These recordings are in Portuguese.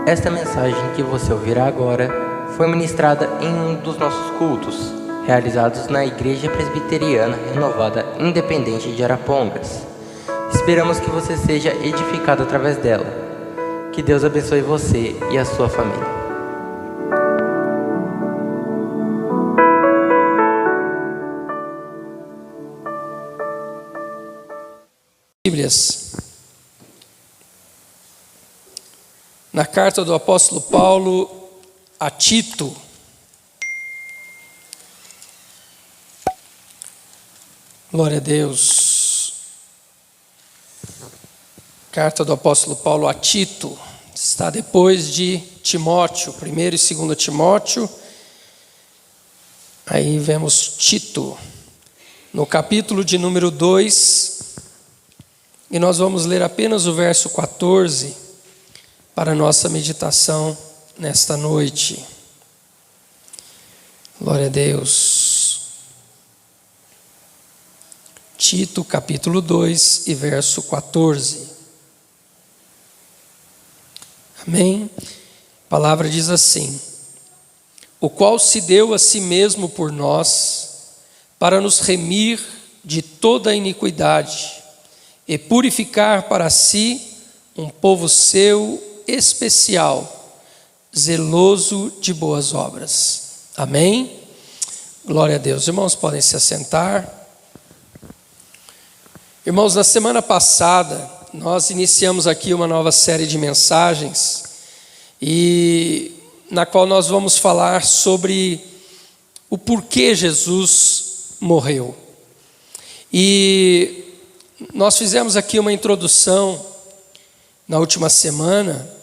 Esta mensagem que você ouvirá agora foi ministrada em um dos nossos cultos, realizados na Igreja Presbiteriana Renovada Independente de Arapongas. Esperamos que você seja edificado através dela. Que Deus abençoe você e a sua família. Bíblias. Na carta do apóstolo Paulo a Tito. Glória a Deus. Carta do apóstolo Paulo a Tito. Está depois de Timóteo, 1º e 2º Timóteo. Aí vemos Tito, no capítulo de número 2. E nós vamos ler apenas o verso 14 para a nossa meditação nesta noite. Glória a Deus. Tito, capítulo 2 e verso 14. Amém? A palavra diz assim: o qual se deu a si mesmo por nós, para nos remir de toda a iniquidade, e purificar para si um povo seu especial, zeloso de boas obras. Amém? Glória a Deus. Irmãos, podem se assentar. Irmãos, na semana passada, nós iniciamos aqui uma nova série de mensagens, e na qual nós vamos falar sobre o porquê Jesus morreu. E nós fizemos aqui uma introdução na última semana,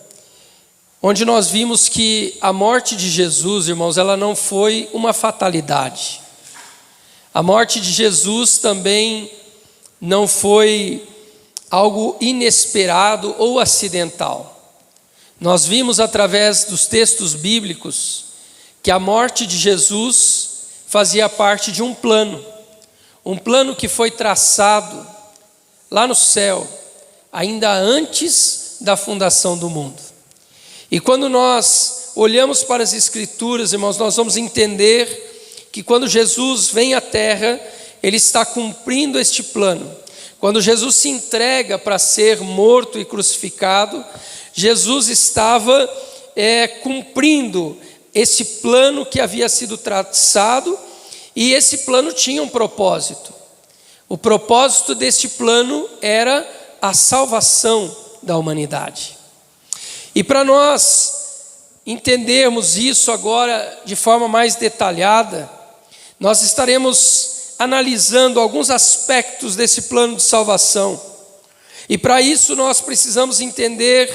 onde nós vimos que a morte de Jesus, irmãos, ela não foi uma fatalidade. A morte de Jesus também não foi algo inesperado ou acidental. Nós vimos através dos textos bíblicos que a morte de Jesus fazia parte de um plano que foi traçado lá no céu, ainda antes da fundação do mundo. E quando nós olhamos para as Escrituras, irmãos, nós vamos entender que quando Jesus vem à terra, Ele está cumprindo este plano. Quando Jesus se entrega para ser morto e crucificado, Jesus estava cumprindo esse plano que havia sido traçado, e esse plano tinha um propósito. O propósito deste plano era a salvação da humanidade. E para nós entendermos isso agora de forma mais detalhada, nós estaremos analisando alguns aspectos desse plano de salvação. E para isso nós precisamos entender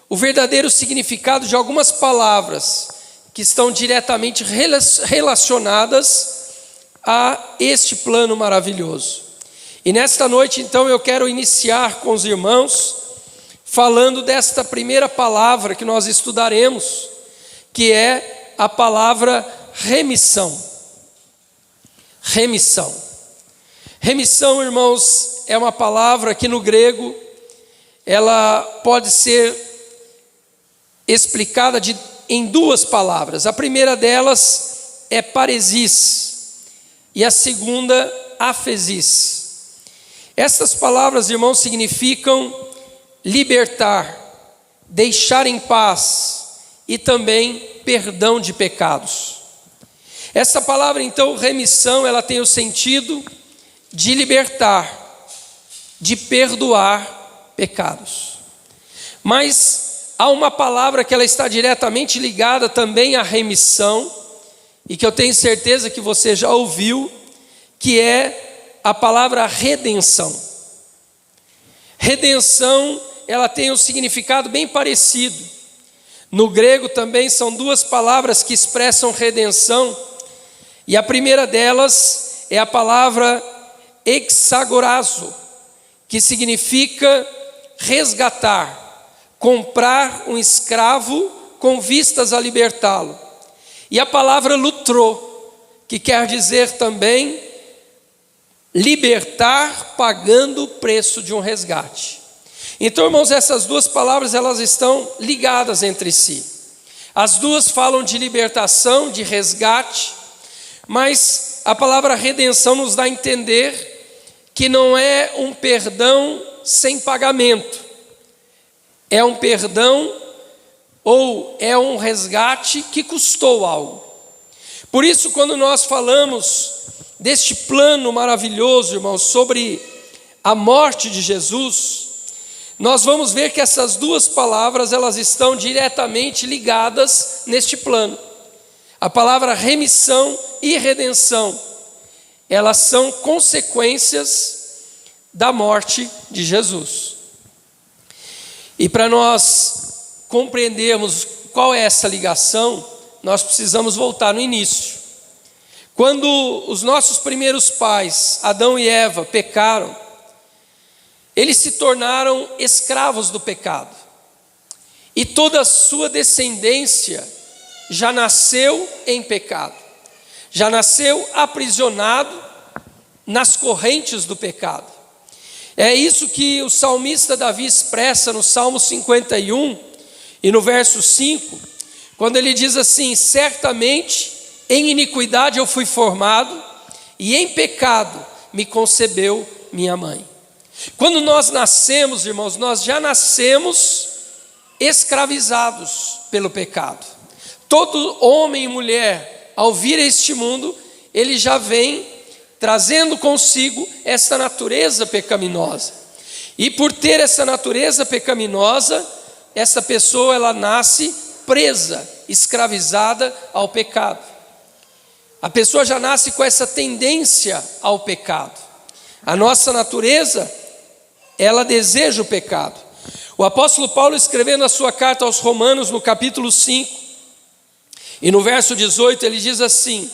o verdadeiro significado de algumas palavras que estão diretamente relacionadas a este plano maravilhoso. E nesta noite, então, eu quero iniciar com os irmãos falando desta primeira palavra que nós estudaremos, que é a palavra remissão. Remissão. Remissão, irmãos, é uma palavra que no grego ela pode ser explicada em duas palavras. A primeira delas é paresis e a segunda afesis. Essas palavras, irmãos, significam libertar, deixar em paz e também perdão de pecados. Essa palavra, então, remissão, ela tem o sentido de libertar, de perdoar pecados. Mas há uma palavra que ela está diretamente ligada também à remissão, e que eu tenho certeza que você já ouviu, que é a palavra redenção. Redenção, ela tem um significado bem parecido. No grego também são duas palavras que expressam redenção, e a primeira delas é a palavra exagorazo, que significa resgatar, comprar um escravo com vistas a libertá-lo. E a palavra lutrô, que quer dizer também libertar pagando o preço de um resgate. Então, irmãos, essas duas palavras, elas estão ligadas entre si. As duas falam de libertação, de resgate, mas a palavra redenção nos dá a entender que não é um perdão sem pagamento, é um perdão ou é um resgate que custou algo. Por isso, quando nós falamos deste plano maravilhoso, irmãos, sobre a morte de Jesus, nós vamos ver que essas duas palavras, elas estão diretamente ligadas neste plano. A palavra remissão e redenção, elas são consequências da morte de Jesus. E para nós compreendermos qual é essa ligação, nós precisamos voltar no início. Quando os nossos primeiros pais, Adão e Eva, pecaram, eles se tornaram escravos do pecado. E toda a sua descendência já nasceu em pecado. Já nasceu aprisionado nas correntes do pecado. É isso que o salmista Davi expressa no Salmo 51 e no verso 5, quando ele diz assim: certamente em iniquidade eu fui formado, e em pecado me concebeu minha mãe. Quando nós nascemos, irmãos, nós já nascemos escravizados pelo pecado. Todo homem e mulher, ao vir a este mundo, ele já vem trazendo consigo essa natureza pecaminosa. E por ter essa natureza pecaminosa, essa pessoa, ela nasce presa, escravizada ao pecado. A pessoa já nasce com essa tendência ao pecado. A nossa natureza, ela deseja o pecado. O apóstolo Paulo, escrevendo a sua carta aos Romanos, no capítulo 5, e no verso 18, ele diz assim: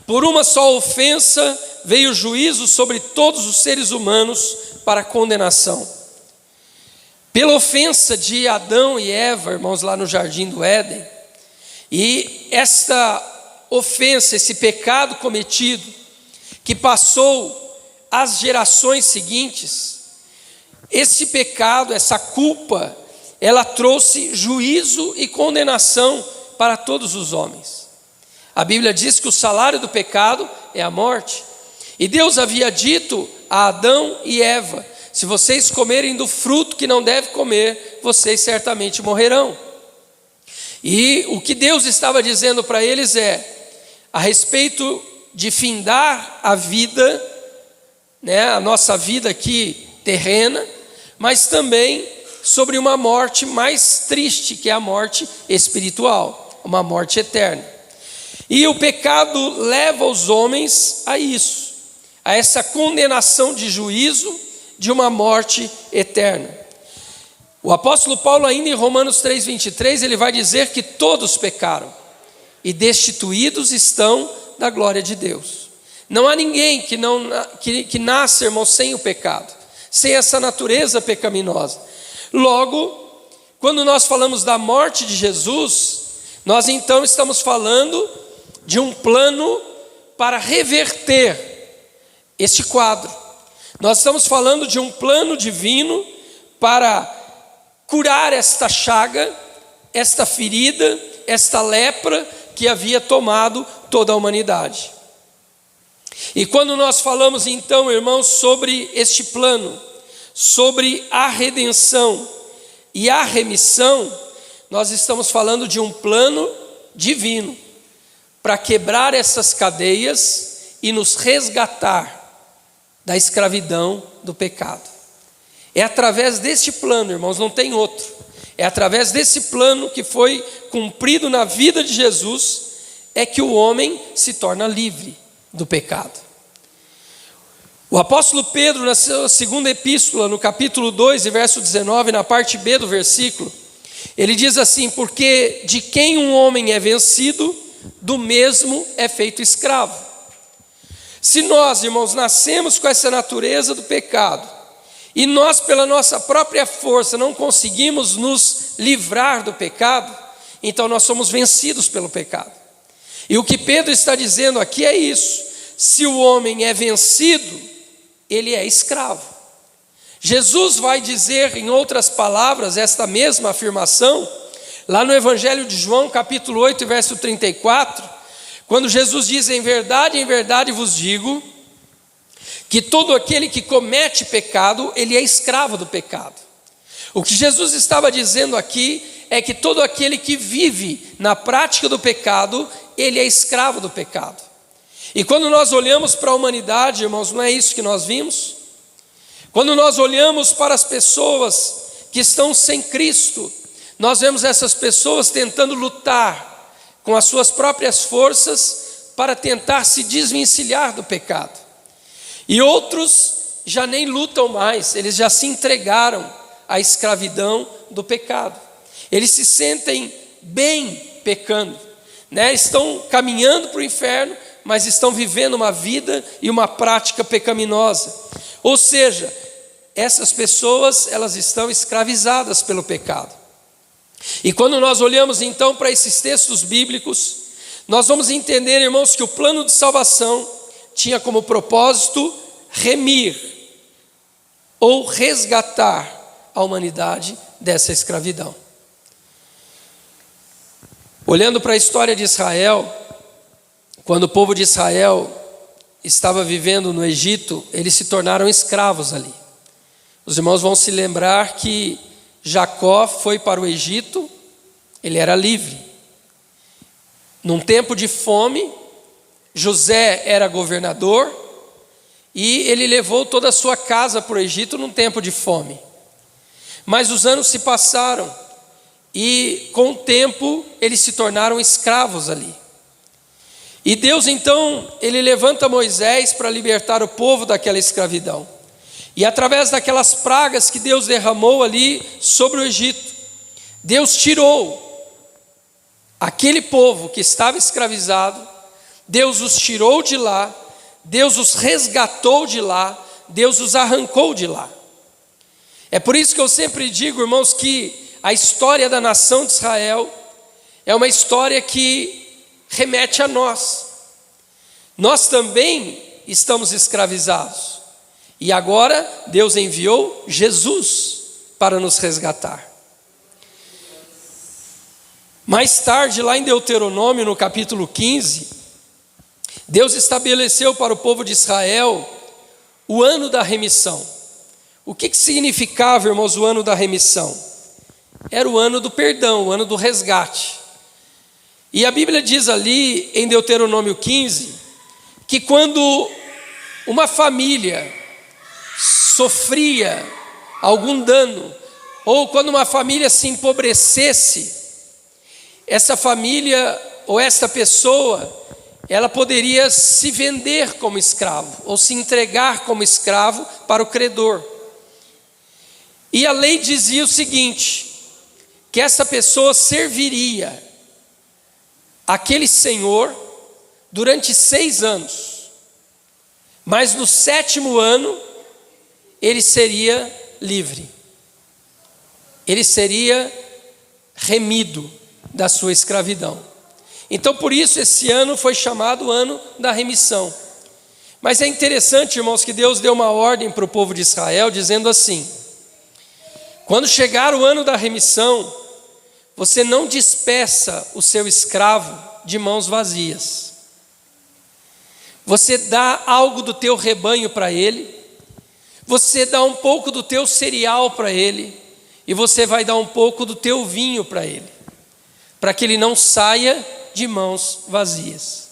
por uma só ofensa veio o juízo sobre todos os seres humanos para condenação. Pela ofensa de Adão e Eva, irmãos, lá no jardim do Éden, e esta ofensa, esse pecado cometido, que passou às gerações seguintes, esse pecado, essa culpa, ela trouxe juízo e condenação para todos os homens. A Bíblia diz que o salário do pecado é a morte. E Deus havia dito a Adão e Eva: se vocês comerem do fruto que não devem comer, vocês certamente morrerão. E o que Deus estava dizendo para eles a respeito de findar a vida, a nossa vida aqui terrena, mas também sobre uma morte mais triste, que é a morte espiritual, uma morte eterna. E o pecado leva os homens a isso, a essa condenação de juízo, de uma morte eterna. O apóstolo Paulo, ainda em Romanos 3,23, ele vai dizer que todos pecaram e destituídos estão da glória de Deus. Não há ninguém que nasce, irmão, sem o pecado, sem essa natureza pecaminosa. Logo, quando nós falamos da morte de Jesus, nós então estamos falando de um plano para reverter este quadro. Nós estamos falando de um plano divino para curar esta chaga, esta ferida, esta lepra que havia tomado toda a humanidade. E quando nós falamos então, irmãos, sobre este plano, sobre a redenção e a remissão, nós estamos falando de um plano divino para quebrar essas cadeias e nos resgatar da escravidão do pecado. É através deste plano, irmãos, não tem outro. É através desse plano que foi cumprido na vida de Jesus, é que o homem se torna livre do pecado. O apóstolo Pedro, na sua segunda epístola, no capítulo 2, e verso 19, na parte B do versículo, ele diz assim: porque de quem um homem é vencido, do mesmo é feito escravo. Se nós, irmãos, nascemos com essa natureza do pecado, e nós pela nossa própria força não conseguimos nos livrar do pecado, então nós somos vencidos pelo pecado. E o que Pedro está dizendo aqui é isso: se o homem é vencido, ele é escravo. Jesus vai dizer, em outras palavras, esta mesma afirmação, lá no Evangelho de João, capítulo 8, verso 34, quando Jesus diz: em verdade vos digo, que todo aquele que comete pecado, ele é escravo do pecado. O que Jesus estava dizendo aqui é que todo aquele que vive na prática do pecado, ele é escravo do pecado. E quando nós olhamos para a humanidade, irmãos, não é isso que nós vimos? Quando nós olhamos para as pessoas que estão sem Cristo, nós vemos essas pessoas tentando lutar com as suas próprias forças para tentar se desvencilhar do pecado. E outros já nem lutam mais, eles já se entregaram à escravidão do pecado. Eles se sentem bem pecando, né? Estão caminhando para o inferno, mas estão vivendo uma vida e uma prática pecaminosa. Ou seja, essas pessoas, elas estão escravizadas pelo pecado. E quando nós olhamos então para esses textos bíblicos, nós vamos entender, irmãos, que o plano de salvação tinha como propósito remir ou resgatar a humanidade dessa escravidão. Olhando para a história de Israel, quando o povo de Israel estava vivendo no Egito, eles se tornaram escravos ali. Os irmãos vão se lembrar que Jacó foi para o Egito, ele era livre. Num tempo de fome, José era governador e ele levou toda a sua casa para o Egito num tempo de fome. Mas os anos se passaram e com o tempo eles se tornaram escravos ali. E Deus então, ele levanta Moisés para libertar o povo daquela escravidão. E através daquelas pragas que Deus derramou ali sobre o Egito, Deus tirou aquele povo que estava escravizado, Deus os tirou de lá, Deus os resgatou de lá, Deus os arrancou de lá. É por isso que eu sempre digo, irmãos, que a história da nação de Israel é uma história que remete a nós. Nós também estamos escravizados. E agora Deus enviou Jesus para nos resgatar. Mais tarde, lá em Deuteronômio, no capítulo 15, Deus estabeleceu para o povo de Israel o ano da remissão. O que significava, irmãos, o ano da remissão? Era o ano do perdão, o ano do resgate. E a Bíblia diz ali, em Deuteronômio 15, que quando uma família sofria algum dano, ou quando uma família se empobrecesse, essa família ou esta pessoa, ela poderia se vender como escravo, ou se entregar como escravo para o credor. E a lei dizia o seguinte, que essa pessoa serviria aquele senhor durante 6 anos, mas no 7º ano, ele seria livre, ele seria remido da sua escravidão. Então por isso esse ano foi chamado ano da remissão. Mas é interessante, irmãos, que Deus deu uma ordem para o povo de Israel, dizendo assim: quando chegar o ano da remissão, você não despeça o seu escravo de mãos vazias. Você dá algo do teu rebanho para ele, você dá um pouco do teu cereal para ele, e você vai dar um pouco do teu vinho para ele, para que ele não saia de mãos vazias.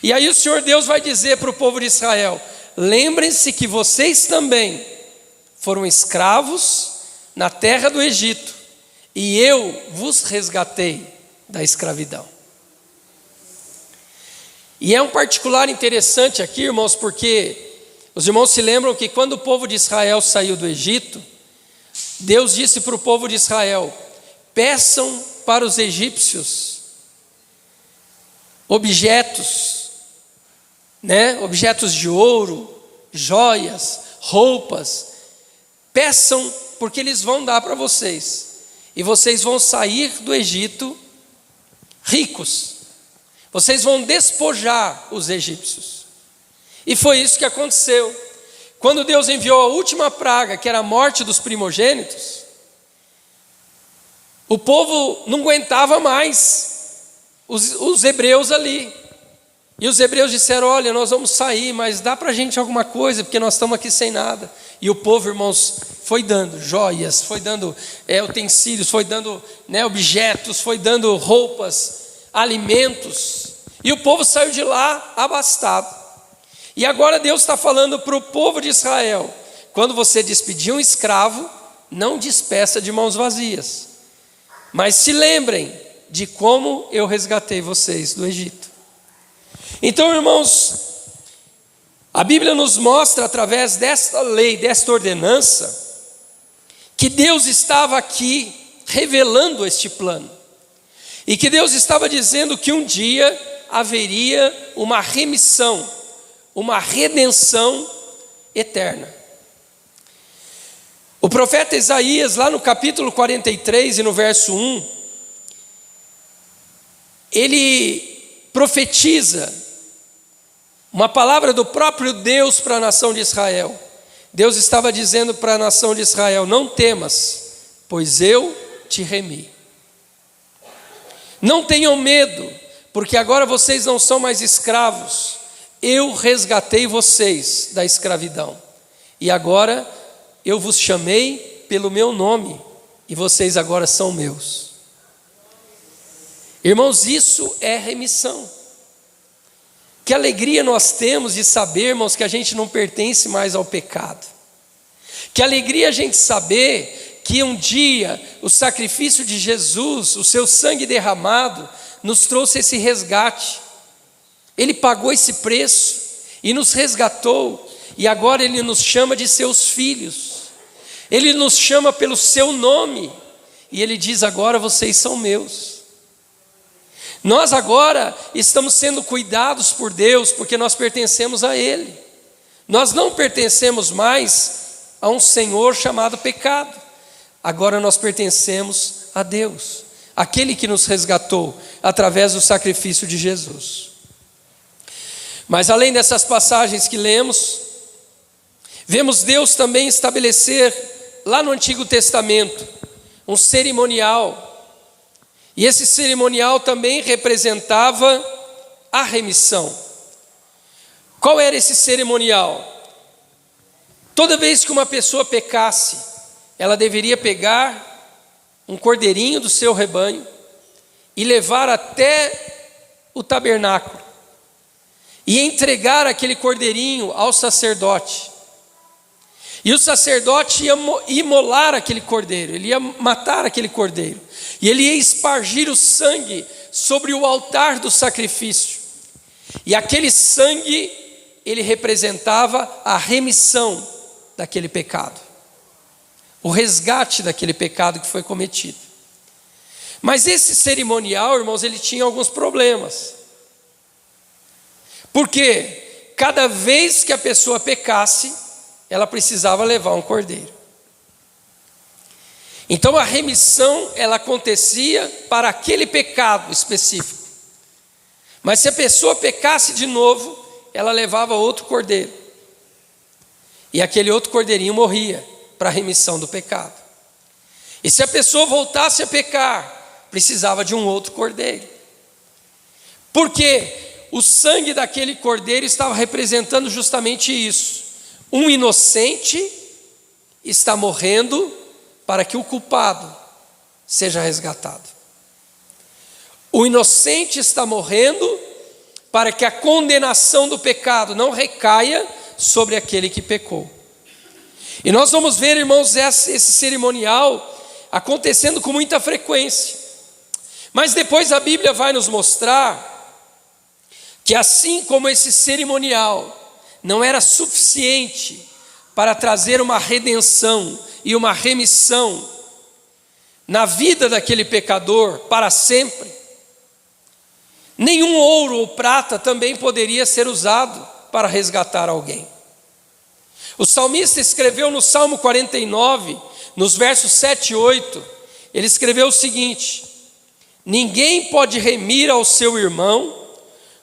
E aí o Senhor Deus vai dizer para o povo de Israel: lembrem-se que vocês também foram escravos na terra do Egito, e eu vos resgatei da escravidão. E é um particular interessante aqui, irmãos, porque os irmãos se lembram que quando o povo de Israel saiu do Egito, Deus disse para o povo de Israel: peçam para os egípcios objetos, objetos de ouro, joias, roupas. Peçam, porque eles vão dar para vocês, e vocês vão sair do Egito ricos, vocês vão despojar os egípcios. E foi isso que aconteceu. quando Deus enviou a última praga, que era a morte dos primogênitos, o povo não aguentava mais os hebreus ali. E os hebreus disseram: olha, nós vamos sair, mas dá para a gente alguma coisa, porque nós estamos aqui sem nada. E o povo, irmãos, foi dando joias, foi dando utensílios, foi dando objetos, foi dando roupas, alimentos. E o povo saiu de lá abastado. E agora Deus está falando para o povo de Israel: quando você despedir um escravo, não despeça de mãos vazias, mas se lembrem de como eu resgatei vocês do Egito. Então, irmãos, a Bíblia nos mostra, através desta lei, desta ordenança, que Deus estava aqui revelando este plano, e que Deus estava dizendo que um dia haveria uma remissão, uma redenção eterna. O profeta Isaías, lá no capítulo 43 e no verso 1, ele profetiza uma palavra do próprio Deus para a nação de Israel. Deus estava dizendo para a nação de Israel: não temas, pois eu te remi. Não tenham medo, porque agora vocês não são mais escravos. Eu resgatei vocês da escravidão. E agora eu vos chamei pelo meu nome, e vocês agora são meus. Irmãos, isso é remissão. Que alegria nós temos de sabermos que a gente não pertence mais ao pecado. Que alegria a gente saber que um dia o sacrifício de Jesus, o seu sangue derramado, nos trouxe esse resgate. Ele pagou esse preço e nos resgatou, e agora Ele nos chama de seus filhos. Ele nos chama pelo seu nome, e Ele diz: agora vocês são meus. Nós agora estamos sendo cuidados por Deus, porque nós pertencemos a Ele. Nós não pertencemos mais a um senhor chamado pecado. Agora nós pertencemos a Deus, aquele que nos resgatou através do sacrifício de Jesus. Mas além dessas passagens que lemos, vemos Deus também estabelecer lá no Antigo Testamento um cerimonial. E esse cerimonial também representava a remissão. Qual era esse cerimonial? Toda vez que uma pessoa pecasse, ela deveria pegar um cordeirinho do seu rebanho e levar até o tabernáculo e entregar aquele cordeirinho ao sacerdote. E o sacerdote ia imolar aquele cordeiro, ele ia matar aquele cordeiro, e ele ia espargir o sangue sobre o altar do sacrifício. E aquele sangue, ele representava a remissão daquele pecado, o resgate daquele pecado que foi cometido. Mas esse cerimonial, irmãos, ele tinha alguns problemas. Porque cada vez que a pessoa pecasse, ela precisava levar um cordeiro. Então a remissão, ela acontecia para aquele pecado específico. Mas se a pessoa pecasse de novo, ela levava outro cordeiro. E aquele outro cordeirinho morria para a remissão do pecado. E se a pessoa voltasse a pecar, precisava de um outro cordeiro. Porque o sangue daquele cordeiro estava representando justamente isso. Um inocente está morrendo para que o culpado seja resgatado. O inocente está morrendo para que a condenação do pecado não recaia sobre aquele que pecou. E nós vamos ver, irmãos, esse cerimonial acontecendo com muita frequência. Mas depois a Bíblia vai nos mostrar que assim como esse cerimonial não era suficiente para trazer uma redenção e uma remissão na vida daquele pecador para sempre, nenhum ouro ou prata também poderia ser usado para resgatar alguém. O salmista escreveu no Salmo 49, nos versos 7 e 8, ele escreveu o seguinte: ninguém pode remir ao seu irmão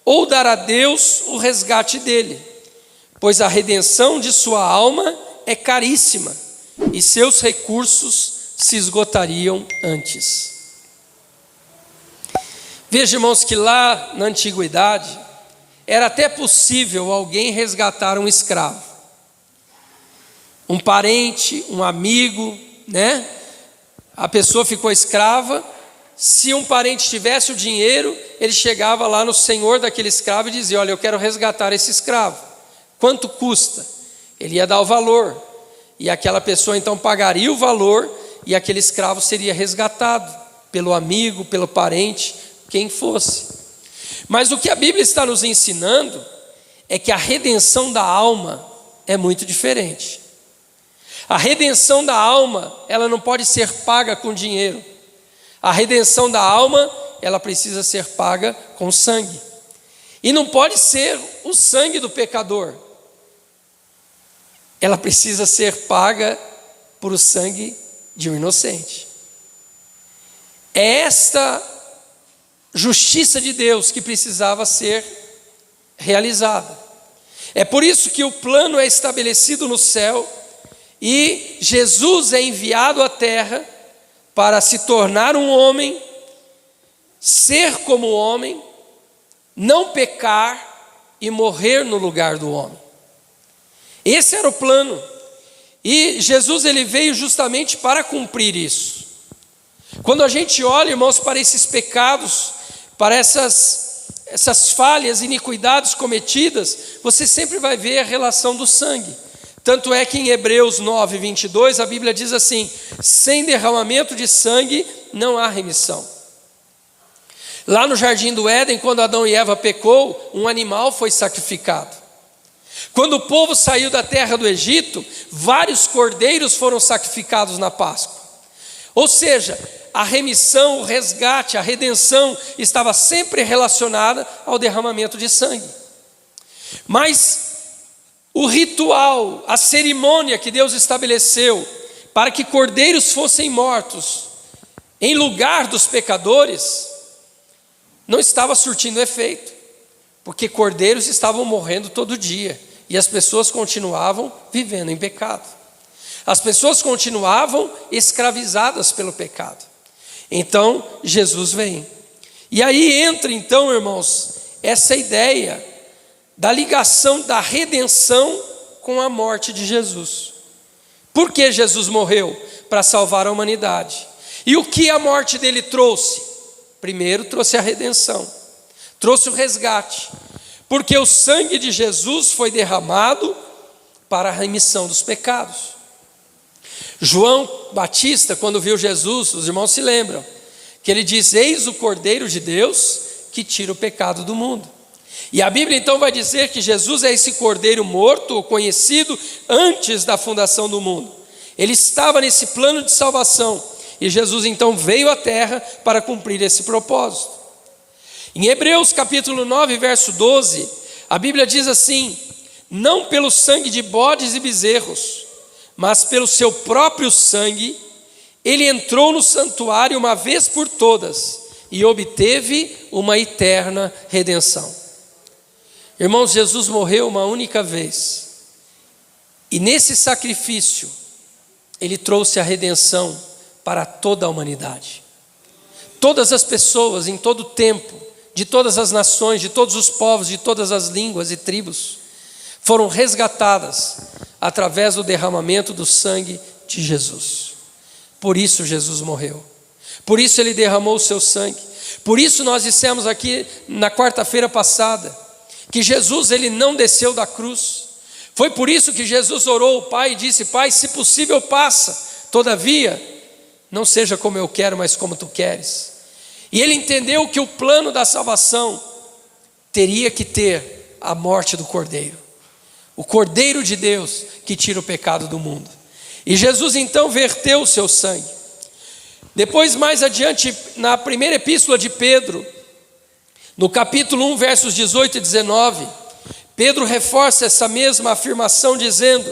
ou dar a Deus o resgate dele, pois a redenção de sua alma é caríssima, e seus recursos se esgotariam antes. Veja, irmãos, que lá na antiguidade, era até possível alguém resgatar um escravo. Um parente, um amigo, né? A pessoa ficou escrava. Se um parente tivesse o dinheiro, ele chegava lá no senhor daquele escravo e dizia: olha, eu quero resgatar esse escravo. Quanto custa? Ele ia dar o valor. E aquela pessoa então pagaria o valor e aquele escravo seria resgatado pelo amigo, pelo parente, quem fosse. Mas o que a Bíblia está nos ensinando é que a redenção da alma é muito diferente. A redenção da alma, ela não pode ser paga com dinheiro. A redenção da alma, ela precisa ser paga com sangue. E não pode ser o sangue do pecador. Ela precisa ser paga por o sangue de um inocente. É esta justiça de Deus que precisava ser realizada. É por isso que o plano é estabelecido no céu e Jesus é enviado à terra para se tornar um homem, ser como homem, não pecar e morrer no lugar do homem. Esse era o plano. E Jesus ele veio justamente para cumprir isso. Quando a gente olha, irmãos, para esses pecados, para essas falhas, iniquidades cometidas, você sempre vai ver a relação do sangue. Tanto é que em Hebreus 9, 22, a Bíblia diz assim: sem derramamento de sangue não há remissão. Lá no jardim do Éden, quando Adão e Eva pecou, um animal foi sacrificado. Quando o povo saiu da terra do Egito, vários cordeiros foram sacrificados na Páscoa. Ou seja, a remissão, o resgate, a redenção estava sempre relacionada ao derramamento de sangue. Mas o ritual, a cerimônia que Deus estabeleceu para que cordeiros fossem mortos em lugar dos pecadores, não estava surtindo efeito, porque cordeiros estavam morrendo todo dia e as pessoas continuavam vivendo em pecado. As pessoas continuavam escravizadas pelo pecado. Então Jesus vem. E aí entra então, irmãos, essa ideia da ligação da redenção com a morte de Jesus. Por que Jesus morreu? Para salvar a humanidade. E o que a morte dele trouxe? Primeiro trouxe a redenção, trouxe o resgate, porque o sangue de Jesus foi derramado para a remissão dos pecados. João Batista, quando viu Jesus, os irmãos se lembram, que ele diz: eis o Cordeiro de Deus que tira o pecado do mundo. E a Bíblia então vai dizer que Jesus é esse Cordeiro morto, ou conhecido antes da fundação do mundo. Ele estava nesse plano de salvação, e Jesus então veio à terra para cumprir esse propósito. Em Hebreus capítulo 9, verso 12, a Bíblia diz assim: não pelo sangue de bodes e bezerros, mas pelo seu próprio sangue, ele entrou no santuário uma vez por todas e obteve uma eterna redenção. Irmãos, Jesus morreu uma única vez, e nesse sacrifício ele trouxe a redenção para toda a humanidade. Todas as pessoas, em todo o tempo, de todas as nações, de todos os povos, de todas as línguas e tribos, foram resgatadas através do derramamento do sangue de Jesus. Por isso Jesus morreu. Por isso ele derramou o seu sangue. Por isso nós dissemos aqui na quarta-feira passada que Jesus ele não desceu da cruz. Foi por isso que Jesus orou ao Pai e disse: Pai, se possível passa, todavia não seja como eu quero, mas como tu queres. E ele entendeu que o plano da salvação teria que ter a morte do Cordeiro, o Cordeiro de Deus que tira o pecado do mundo. E Jesus então verteu o seu sangue. Depois, mais adiante, na primeira epístola de Pedro, no capítulo 1, versos 18 e 19, Pedro reforça essa mesma afirmação dizendo: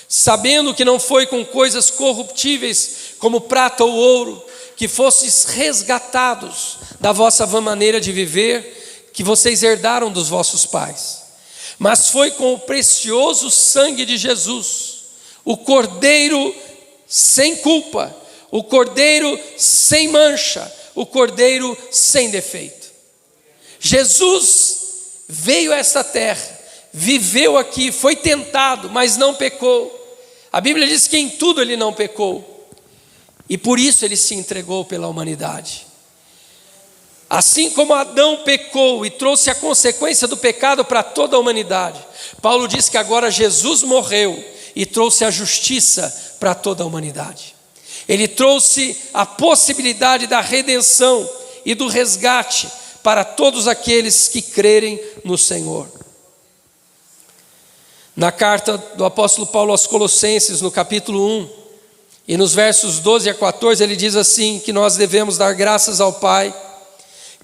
sabendo que não foi com coisas corruptíveis como prata ou ouro que fostes resgatados da vossa vã maneira de viver, que vocês herdaram dos vossos pais, mas foi com o precioso sangue de Jesus, o Cordeiro sem culpa, o Cordeiro sem mancha, o Cordeiro sem defeito. Jesus veio a esta terra, viveu aqui, foi tentado, mas não pecou. A Bíblia diz que em tudo ele não pecou, e por isso ele se entregou pela humanidade. Assim como Adão pecou e trouxe a consequência do pecado para toda a humanidade, Paulo diz que agora Jesus morreu e trouxe a justiça para toda a humanidade. Ele trouxe a possibilidade da redenção e do resgate para todos aqueles que crerem no Senhor. Na carta do apóstolo Paulo aos Colossenses, no capítulo 1, e nos versos 12 a 14, ele diz assim, que nós devemos dar graças ao Pai,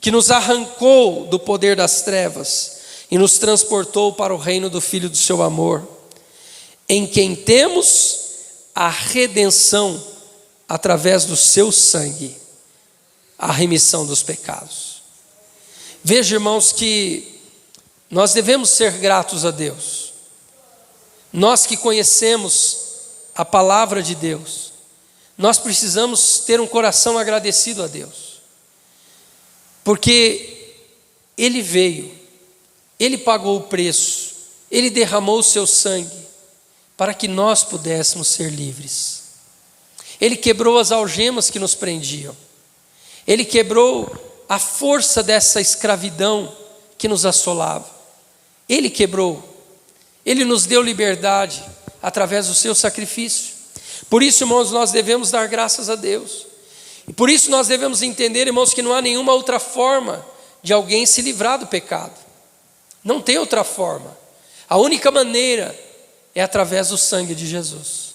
que nos arrancou do poder das trevas e nos transportou para o reino do Filho do seu amor, em quem temos a redenção através do seu sangue, a remissão dos pecados. Veja, irmãos, que nós devemos ser gratos a Deus. Nós que conhecemos a palavra de Deus, nós precisamos ter um coração agradecido a Deus, porque Ele veio, Ele pagou o preço, Ele derramou o seu sangue, para que nós pudéssemos ser livres. Ele quebrou as algemas que nos prendiam, Ele quebrou a força dessa escravidão que nos assolava, Ele quebrou, Ele nos deu liberdade através do seu sacrifício. Por isso, irmãos, nós devemos dar graças a Deus. E por isso nós devemos entender, irmãos, que não há nenhuma outra forma de alguém se livrar do pecado. Não tem outra forma. A única maneira é através do sangue de Jesus.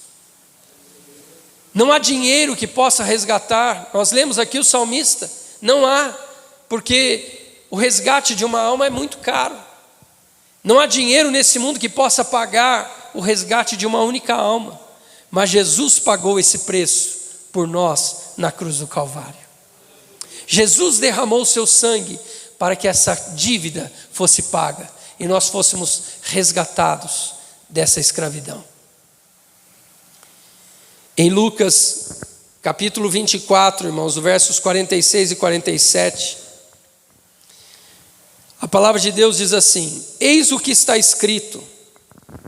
Não há dinheiro que possa resgatar. Nós lemos aqui o salmista. Não há, porque o resgate de uma alma é muito caro. Não há dinheiro nesse mundo que possa pagar o resgate de uma única alma. Mas Jesus pagou esse preço por nós na cruz do Calvário. Jesus derramou o seu sangue para que essa dívida fosse paga e nós fôssemos resgatados dessa escravidão. Em Lucas capítulo 24, irmãos, versos 46 e 47, a palavra de Deus diz assim: eis o que está escrito,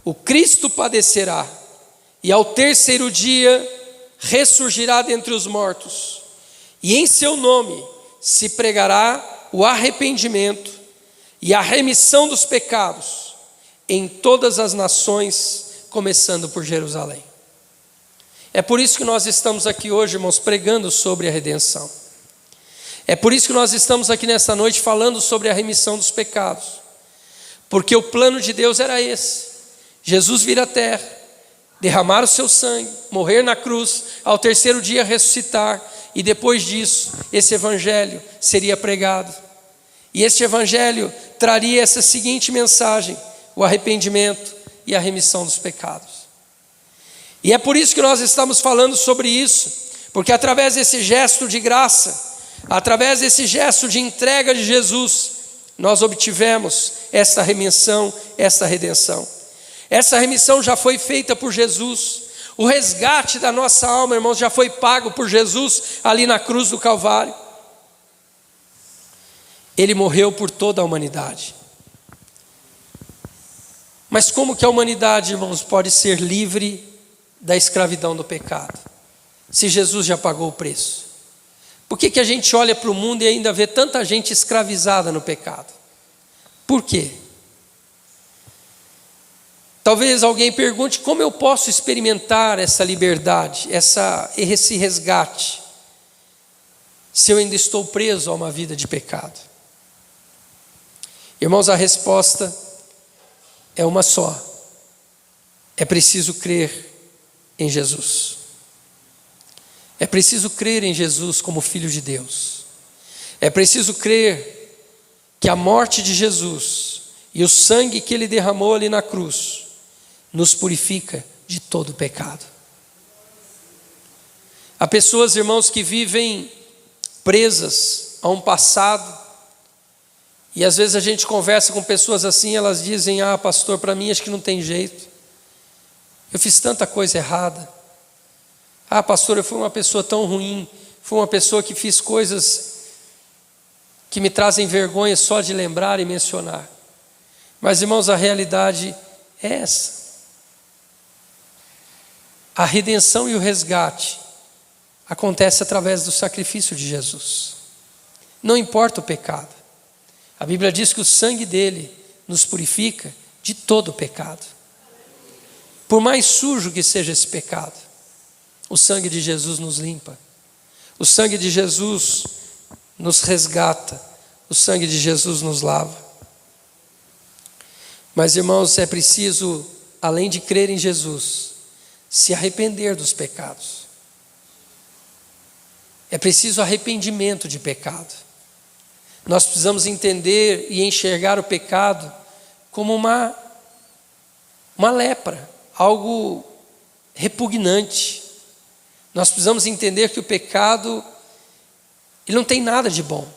o Cristo padecerá e ao terceiro dia ressurgirá dentre os mortos, e em seu nome se pregará o arrependimento e a remissão dos pecados em todas as nações, começando por Jerusalém. É por isso que nós estamos aqui hoje, irmãos, pregando sobre a redenção. É por isso que nós estamos aqui nessa noite falando sobre a remissão dos pecados, porque o plano de Deus era esse: Jesus vir à terra, derramar o seu sangue, morrer na cruz, ao terceiro dia ressuscitar, e depois disso, esse evangelho seria pregado. E esse evangelho traria essa seguinte mensagem: o arrependimento e a remissão dos pecados. E é por isso que nós estamos falando sobre isso, porque através desse gesto de graça, através desse gesto de entrega de Jesus, nós obtivemos essa remissão, essa redenção. Essa remissão já foi feita por Jesus. O resgate da nossa alma, irmãos, já foi pago por Jesus ali na cruz do Calvário. Ele morreu por toda a humanidade. Mas como que a humanidade, irmãos, pode ser livre da escravidão do pecado, se Jesus já pagou o preço? Por que a gente olha para o mundo e ainda vê tanta gente escravizada no pecado? Por quê? Talvez alguém pergunte: como eu posso experimentar essa liberdade, esse resgate, se eu ainda estou preso a uma vida de pecado? Irmãos, a resposta é uma só: é preciso crer em Jesus. É preciso crer em Jesus como Filho de Deus. É preciso crer que a morte de Jesus e o sangue que Ele derramou ali na cruz nos purifica de todo pecado. Há pessoas, irmãos, que vivem presas a um passado E às vezes a gente conversa com pessoas assim, elas dizem: pastor, para mim acho que não tem jeito. Eu fiz tanta coisa errada. Pastor, eu fui uma pessoa tão ruim, fui uma pessoa que fiz coisas que me trazem vergonha só de lembrar e mencionar. Mas, irmãos, a realidade é essa. A redenção e o resgate acontece através do sacrifício de Jesus. Não importa o pecado. A Bíblia diz que o sangue dele nos purifica de todo o pecado. Por mais sujo que seja esse pecado, o sangue de Jesus nos limpa. O sangue de Jesus nos resgata. O sangue de Jesus nos lava. Mas, irmãos, é preciso, além de crer em Jesus, se arrepender dos pecados. É preciso arrependimento de pecado. Nós precisamos entender e enxergar o pecado como uma lepra, algo repugnante. Nós precisamos entender que o pecado, ele não tem nada de bom.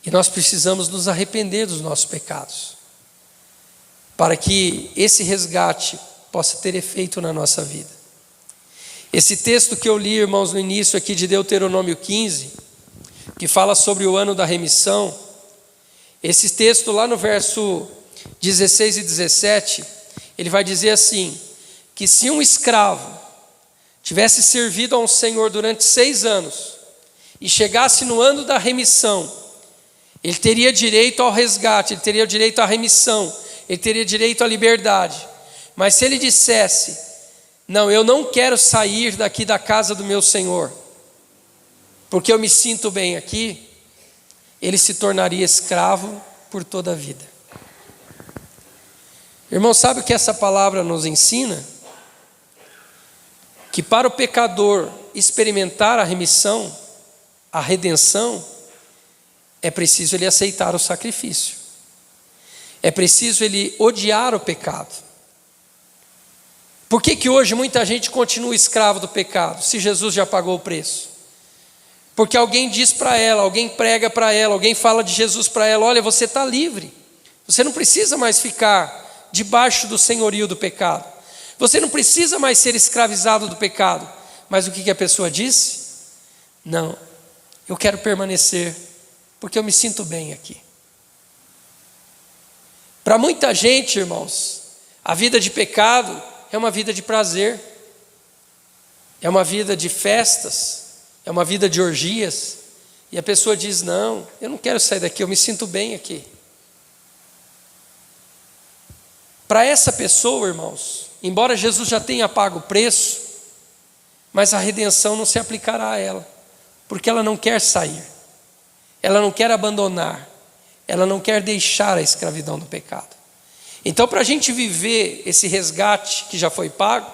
E nós precisamos nos arrepender dos nossos pecados, para que esse resgate possa ter efeito na nossa vida. Esse texto que eu li, irmãos, no início aqui de Deuteronômio 15, que fala sobre o ano da remissão, esse texto lá no verso 16 e 17, ele vai dizer assim, que se um escravo tivesse servido a um senhor durante 6 anos, e chegasse no ano da remissão, ele teria direito ao resgate, ele teria direito à remissão, ele teria direito à liberdade. Mas se ele dissesse: não, eu não quero sair daqui da casa do meu senhor, porque eu me sinto bem aqui, ele se tornaria escravo por toda a vida. Irmão, sabe o que essa palavra nos ensina? Que para o pecador experimentar a remissão, a redenção, é preciso ele aceitar o sacrifício. É preciso ele odiar o pecado. Por que hoje muita gente continua escravo do pecado, se Jesus já pagou o preço? Porque alguém diz para ela, alguém prega para ela, alguém fala de Jesus para ela: olha, você está livre, você não precisa mais ficar debaixo do senhorio do pecado, você não precisa mais ser escravizado do pecado. Mas o que a pessoa disse? Não, eu quero permanecer, porque eu me sinto bem aqui. Para muita gente, irmãos, a vida de pecado é uma vida de prazer, é uma vida de festas, é uma vida de orgias, e a pessoa diz: não, eu não quero sair daqui, eu me sinto bem aqui. Para essa pessoa, irmãos, embora Jesus já tenha pago o preço, mas a redenção não se aplicará a ela, porque ela não quer sair, ela não quer abandonar, ela não quer deixar a escravidão do pecado. Então, para a gente viver esse resgate que já foi pago,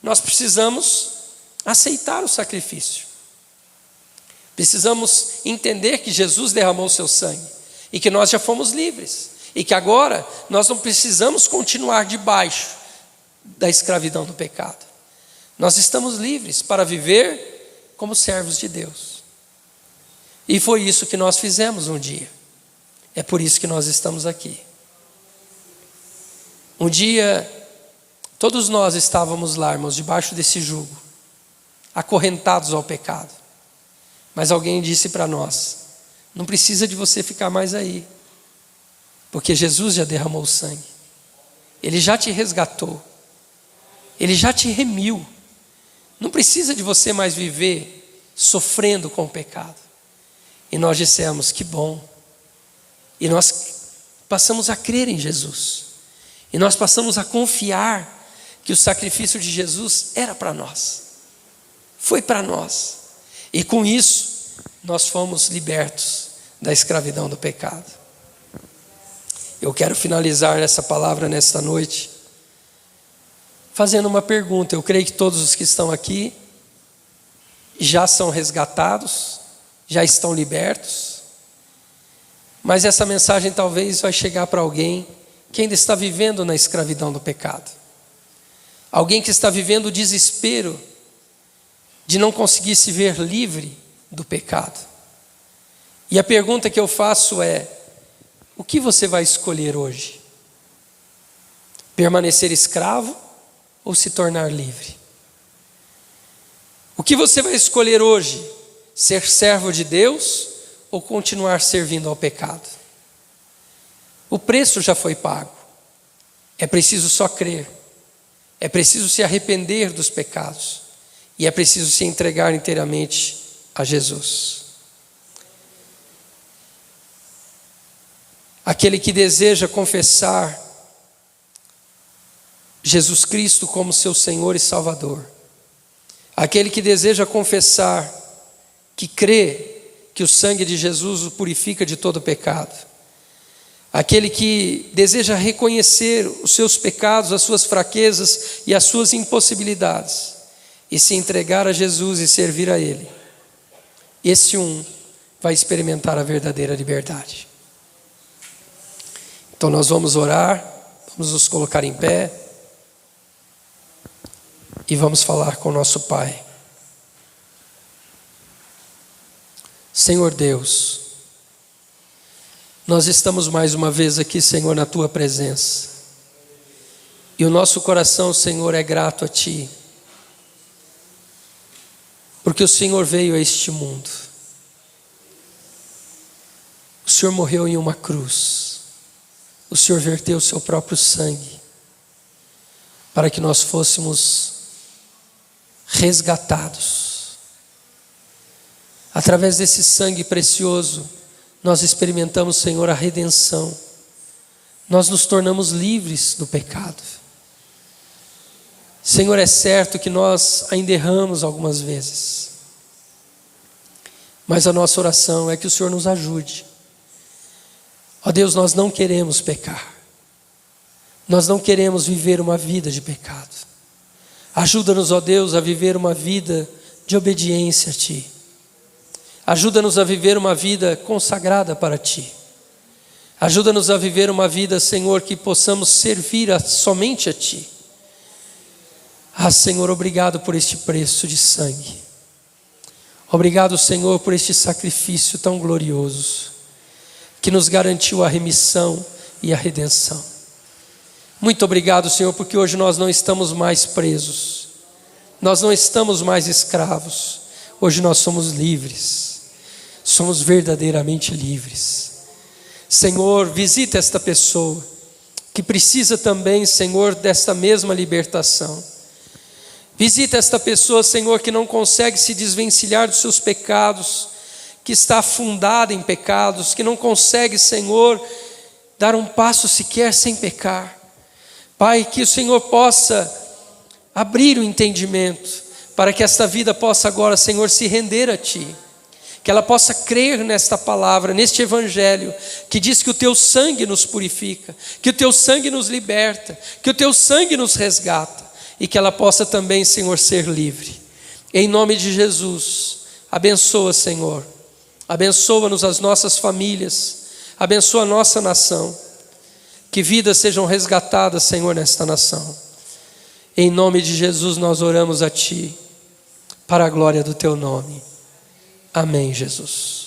nós precisamos aceitar o sacrifício. Precisamos entender que Jesus derramou o seu sangue e que nós já fomos livres e que agora nós não precisamos continuar debaixo da escravidão do pecado. Nós estamos livres para viver como servos de Deus. E foi isso que nós fizemos um dia. É por isso que nós estamos aqui. Um dia, todos nós estávamos lá, irmãos, debaixo desse jugo, acorrentados ao pecado. Mas alguém disse para nós: não precisa de você ficar mais aí, porque Jesus já derramou o sangue, Ele já te resgatou, Ele já te remiu. Não precisa de você mais viver sofrendo com o pecado. E nós dissemos: que bom. E nós passamos a crer em Jesus. E nós passamos a confiar que o sacrifício de Jesus era para nós. Foi para nós. E com isso, nós fomos libertos da escravidão do pecado. Eu quero finalizar essa palavra nesta noite fazendo uma pergunta. Eu creio que todos os que estão aqui já são resgatados, já estão libertos. Mas essa mensagem talvez vai chegar para alguém que ainda está vivendo na escravidão do pecado. Alguém que está vivendo o desespero de não conseguir se ver livre do pecado. E a pergunta que eu faço é: O que você vai escolher hoje? Permanecer escravo ou se tornar livre? O que você vai escolher hoje? Ser servo de Deus ou continuar servindo ao pecado? O preço já foi pago. É preciso só crer. É preciso se arrepender dos pecados. E é preciso se entregar inteiramente a Jesus. Aquele que deseja confessar Jesus Cristo como seu Senhor e Salvador. Aquele que deseja confessar que crê que o sangue de Jesus o purifica de todo pecado. Aquele que deseja reconhecer os seus pecados, as suas fraquezas e as suas impossibilidades e se entregar a Jesus e servir a Ele. Esse vai experimentar a verdadeira liberdade. Então nós vamos orar, vamos nos colocar em pé e vamos falar com o nosso Pai. Senhor Deus, nós estamos mais uma vez aqui, Senhor, na Tua presença. E o nosso coração, Senhor, é grato a Ti. Porque o Senhor veio a este mundo. O Senhor morreu em uma cruz. O Senhor verteu o seu próprio sangue para que nós fôssemos resgatados. Através desse sangue precioso, nós experimentamos, Senhor, a redenção. Nós nos tornamos livres do pecado. Senhor, é certo que nós ainda erramos algumas vezes, mas a nossa oração é que o Senhor nos ajude. Ó Deus, nós não queremos pecar. Nós não queremos viver uma vida de pecado. Ajuda-nos, ó Deus, a viver uma vida de obediência a Ti. Ajuda-nos a viver uma vida consagrada para Ti. Ajuda-nos a viver uma vida, Senhor, que possamos servir somente a Ti. Ah, Senhor, obrigado por este preço de sangue. Obrigado, Senhor, por este sacrifício tão glorioso, que nos garantiu a remissão e a redenção. Muito obrigado, Senhor, porque hoje nós não estamos mais presos. Nós não estamos mais escravos. Hoje nós somos livres. Somos verdadeiramente livres. Senhor, visita esta pessoa que precisa também, Senhor, desta mesma libertação. Visita esta pessoa, Senhor, que não consegue se desvencilhar dos seus pecados, que está afundada em pecados, que não consegue, Senhor, dar um passo sequer sem pecar. Pai, que o Senhor possa abrir o entendimento para que esta vida possa agora, Senhor, se render a Ti. Que ela possa crer nesta palavra, neste evangelho, que diz que o Teu sangue nos purifica, que o Teu sangue nos liberta, que o Teu sangue nos resgata, e que ela possa também, Senhor, ser livre. Em nome de Jesus, abençoa, Senhor, abençoa-nos as nossas famílias, abençoa a nossa nação, que vidas sejam resgatadas, Senhor, nesta nação. Em nome de Jesus nós oramos a Ti, para a glória do Teu nome. Amém, Jesus.